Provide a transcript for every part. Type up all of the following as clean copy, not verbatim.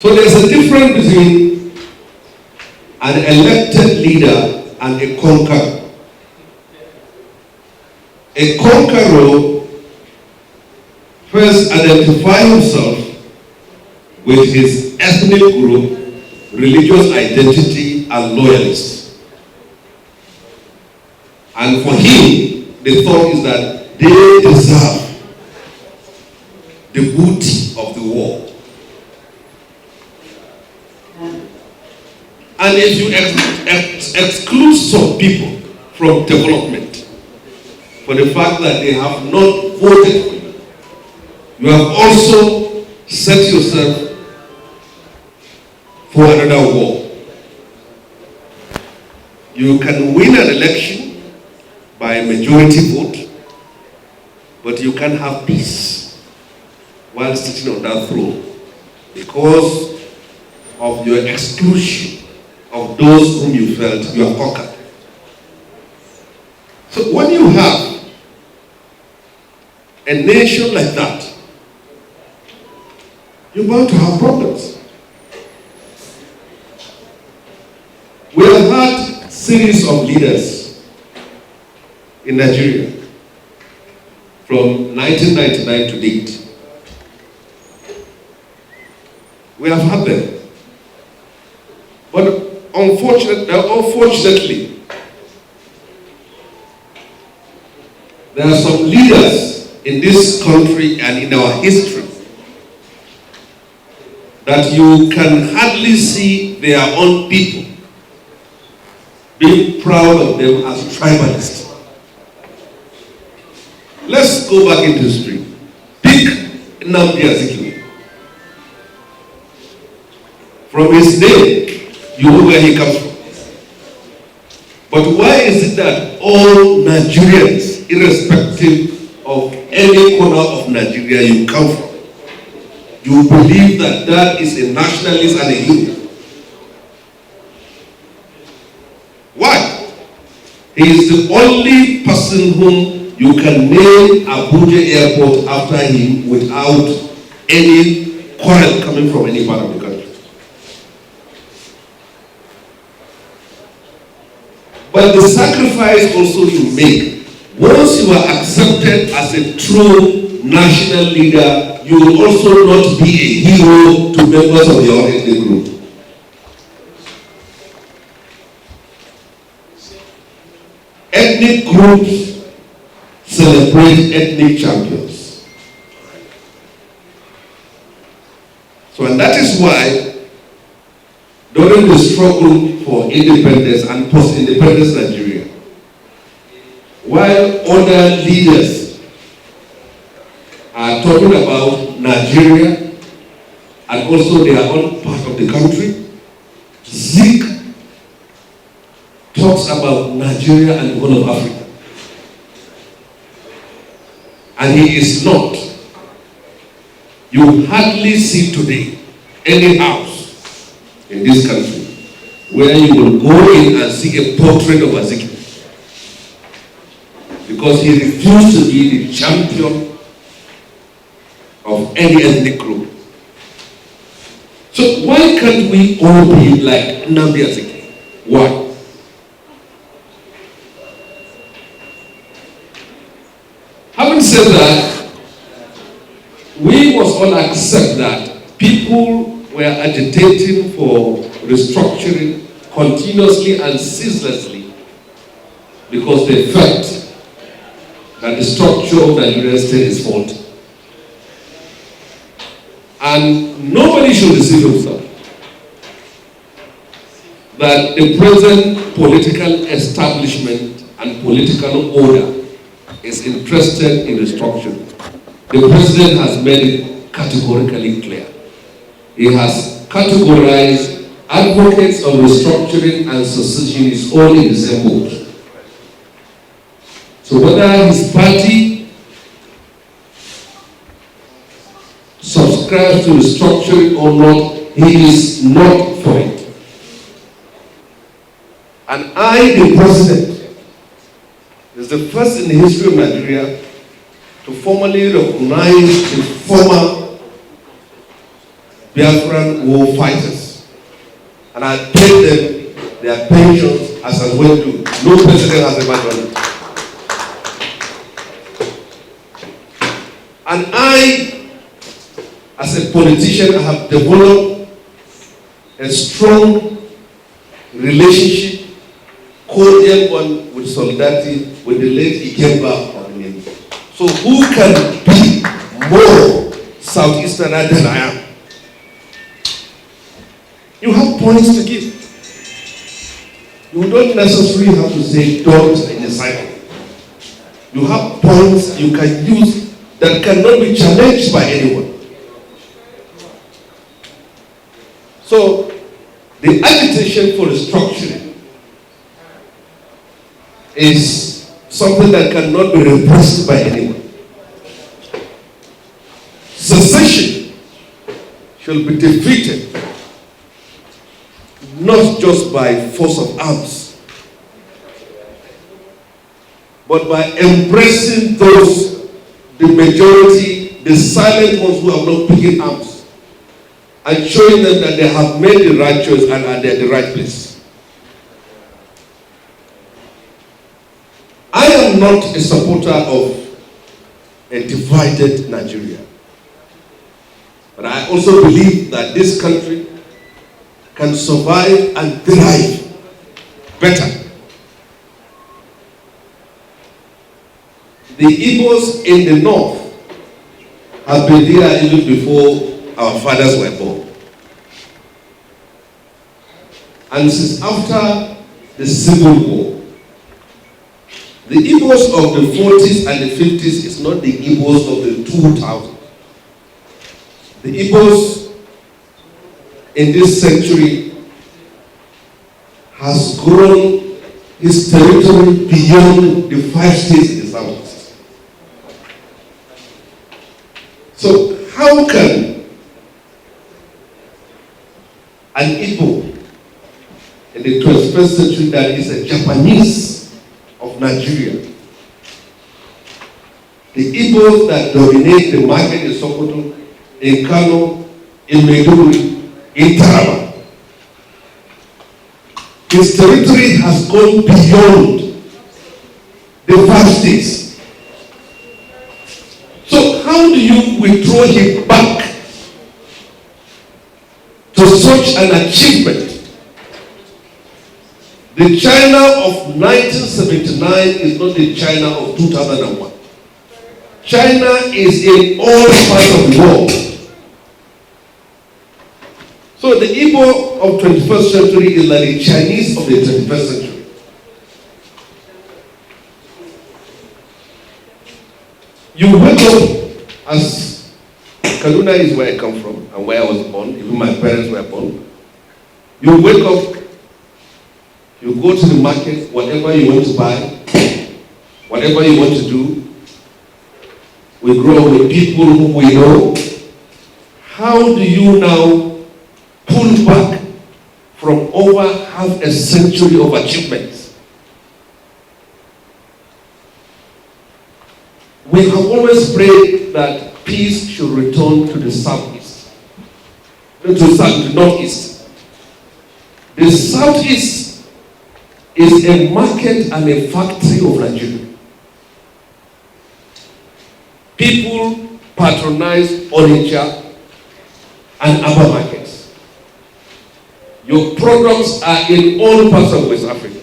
So there's a difference between an elected leader and a conqueror. A conqueror first identifies himself with his ethnic group, religious identity, and loyalist. And for him, the thought is that they deserve the booty of the war. And if you exclude some people from development for the fact that they have not voted for you, you have also set yourself for another war. You can win an election by a majority vote, but you can't have peace while sitting on that throne because of your exclusion of those whom you felt you have conquered. So when you have a nation like that, you're bound to have problems. We have had a series of leaders in Nigeria from 1999 to date. We have had them. But unfortunately, there are some leaders in this country and in our history that you can hardly see their own people being proud of them as tribalists. Let's go back into history. Pick Nnamdi Azikiwe. From his name, you know where he comes from. But why is it that all Nigerians, irrespective of any corner of Nigeria you come from, you believe that that is a nationalist and a hero? Why? He is the only person whom you can name Abuja Airport after him without any quarrel coming from any part of the country. But the sacrifice also you make, once you are accepted as a true national leader, you will also not be a hero to members of your ethnic group. Ethnic groups celebrate ethnic champions. So, and that is why during the struggle for independence and post-independence Nigeria, while other leaders are talking about Nigeria and also their own part of the country, Zeke talks about Nigeria and the whole of Africa. And he is not. You hardly see today any house in this country where you will go in and see a portrait of Azikiwe, because he refused to be the champion of any ethnic group. So why can't we all be like Nnamdi Azikiwe? Why? Having said that, we must all accept that people were agitating for restructuring continuously and ceaselessly because they felt that the structure of the Nigerian state is faulty. And nobody should deceive himself that the present political establishment and political order is interested in restructuring. The president has made it categorically clear. He has categorized advocates of restructuring and secessionists all in the same boat. So whether his party subscribes to restructuring or not, he is not for it. And I, the president, is the first in the history of Nigeria to formally recognize the former Biafran war fighters. And I paid them their pensions as I went to. No president has ever done it. And I, as a politician, I have developed a strong relationship, cordial one with solidarity with the late Ikemba of the Navy. So who can be more Southeasterner than I am? You have points to give. You don't necessarily have to say don't in a cycle. You have points you can use that cannot be challenged by anyone. So, the agitation for restructuring is something that cannot be repressed by anyone. Secession shall be defeated not just by force of arms, but by embracing those, the majority, the silent ones who have not picked arms, and showing them that they have made the right choice and are at the right place. I am not a supporter of a divided Nigeria, but I also believe that this country can survive and thrive better. The Igbos in the north have been there even before our fathers were born. And since after the Civil War, the Igbos of the 40s and the 50s is not the Igbos of the 2000s. The Igbos in this century has grown his territory beyond the 5 states in the southeast. So how can an Igbo in the 21st century that is a Japanese of Nigeria, the Igbos that dominate the market in Sokoto, in Kano, in Maiduguri, in Taraba, his territory has gone beyond the 5 states. So how do you withdraw him back to such an achievement? The China of 1979 is not the China of 2001. China is in all parts of the world. So the Igbo of 21st century is like the Chinese of the 21st century. You wake up, as Kaduna is where I come from and where I was born, even my parents were born. You wake up, you go to the market, whatever you want to buy, whatever you want to do. We grow up with people whom we know. How do you now pull back from over half a century of achievements? We have always prayed that peace should return to the southeast, not to the northeast. The southeast is a market and a factory of Nigeria. People patronize Onitsha and Aba markets. Your programs are in all parts of West Africa.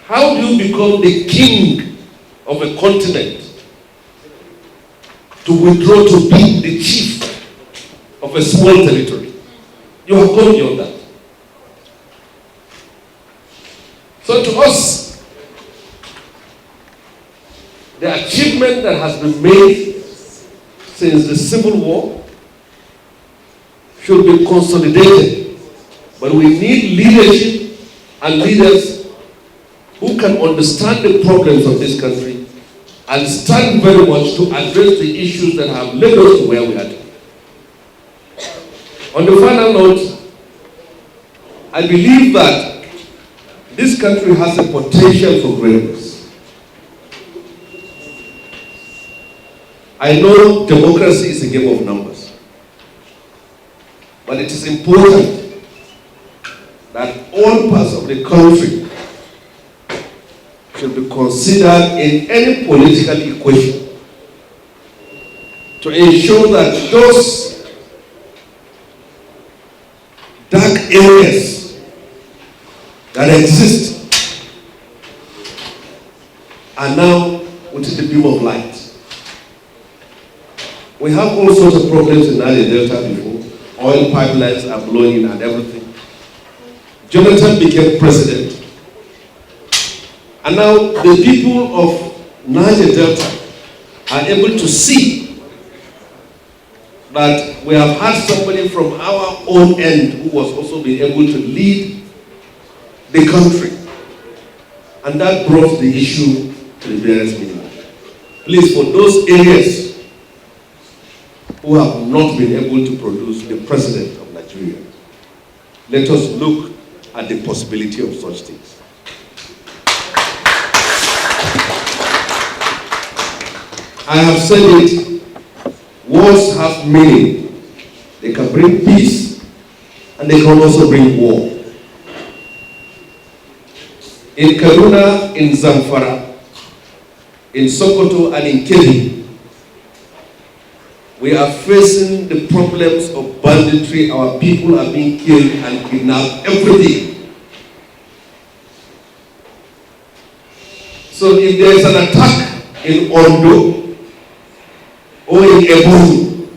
How do you become the king of a continent to withdraw to be the chief of a small territory? You have gone beyond that. So to us, the achievement that has been made since the Civil War should be consolidated. But we need leadership and leaders who can understand the problems of this country and stand very much to address the issues that have led us to where we are today. On the final note, I believe that this country has a potential for greatness. I know democracy is a game of numbers. But it is important that all parts of the country should be considered in any political equation to ensure that those dark areas that exist are now within the beam of light. We have all sorts of problems in Niger Delta before. Oil pipelines are blowing in and everything. Jonathan became president. And now the people of Niger Delta are able to see that we have had somebody from our own end who was also being able to lead the country. And that brought the issue to the various minimum. Please, for those areas who have not been able to produce the president of Nigeria, let us look at the possibility of such things. I have said it, wars have meaning. They can bring peace and they can also bring war. In Kaduna, in Zamfara, in Sokoto and in Kebbi, we are facing the problems of banditry. Our people are being killed and kidnapped every day. So if there is an attack in Ondo or in Ebudu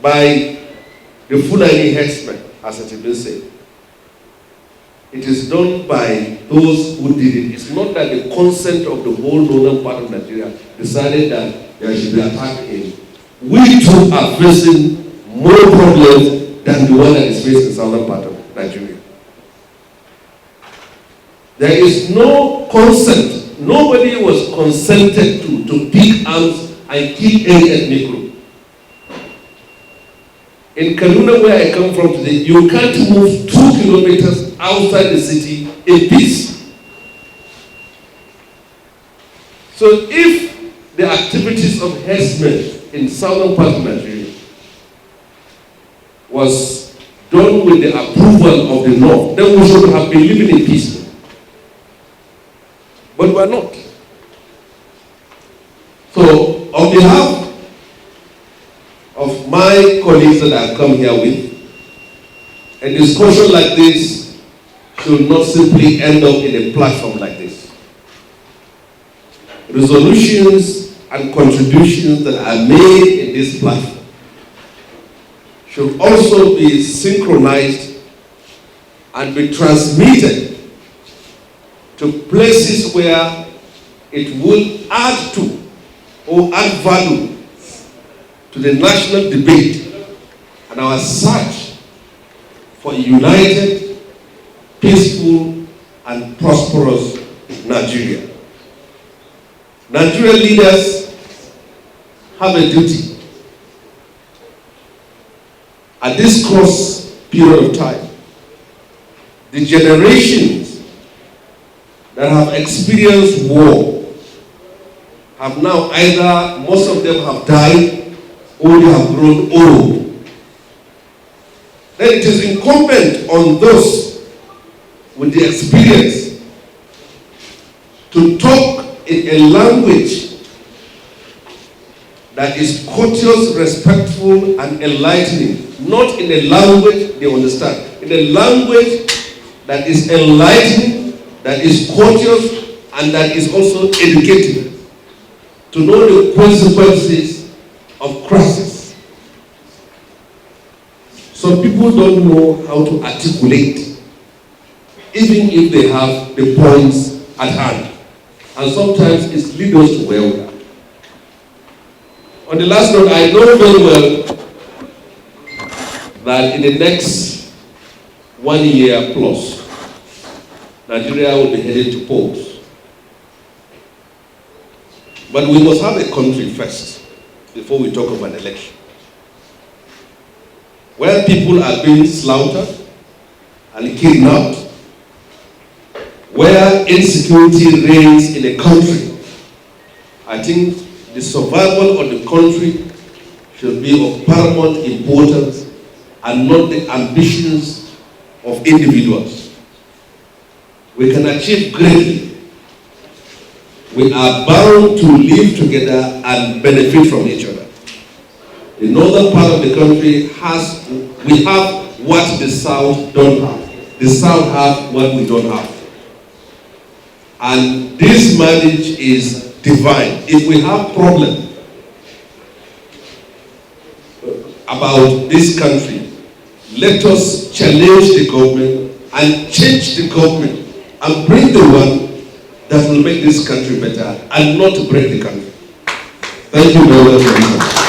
by the Fulani herdsmen, as it has been said, it is done by those who did it. It's not that the consent of the whole northern part of Nigeria decided that there should be attack in. We too are facing more problems than the one that is faced in the southern part of Nigeria. There is no consent. Nobody was consented to pick arms and kill any ethnic group. In Kaduna, where I come from today, you can't move 2 kilometers outside the city in peace. So if the activities of herdsmen in southern part of Nigeria was done with the approval of the North, then we should have been living in peace. But we are not. So, on behalf of my colleagues that I've come here with, a discussion like this should not simply end up in a platform like this. Resolutions and contributions that are made in this platform should also be synchronized and be transmitted to places where it will add to or add value to the national debate and our search for a united, peaceful, and prosperous Nigeria. Nigerian leaders have a duty at this cross period of time. The generations that have experienced war have now either, most of them have died or they have grown old. Then it is incumbent on those with the experience to talk in a language that is courteous, respectful, and enlightening. Not in a language they understand. In a language that is enlightening, that is courteous, and that is also educative. To know the consequences of crisis. Some people don't know how to articulate, even if they have the points at hand. And sometimes it leads us to where we are. On the last note, I know very well that in the next 1 year plus, Nigeria will be headed to polls. But we must have a country first before we talk of an election. Where people are being slaughtered and kidnapped, where insecurity reigns in a country, I think the survival of the country should be of paramount importance and not the ambitions of individuals. We can achieve greatly. We are bound to live together and benefit from each other. The northern part of the country we have what the south don't have. The south have what we don't have. And this marriage is divine. If we have problem about this country, let us challenge the government and change the government and bring the one that will make this country better and not to break the country. Thank you very much.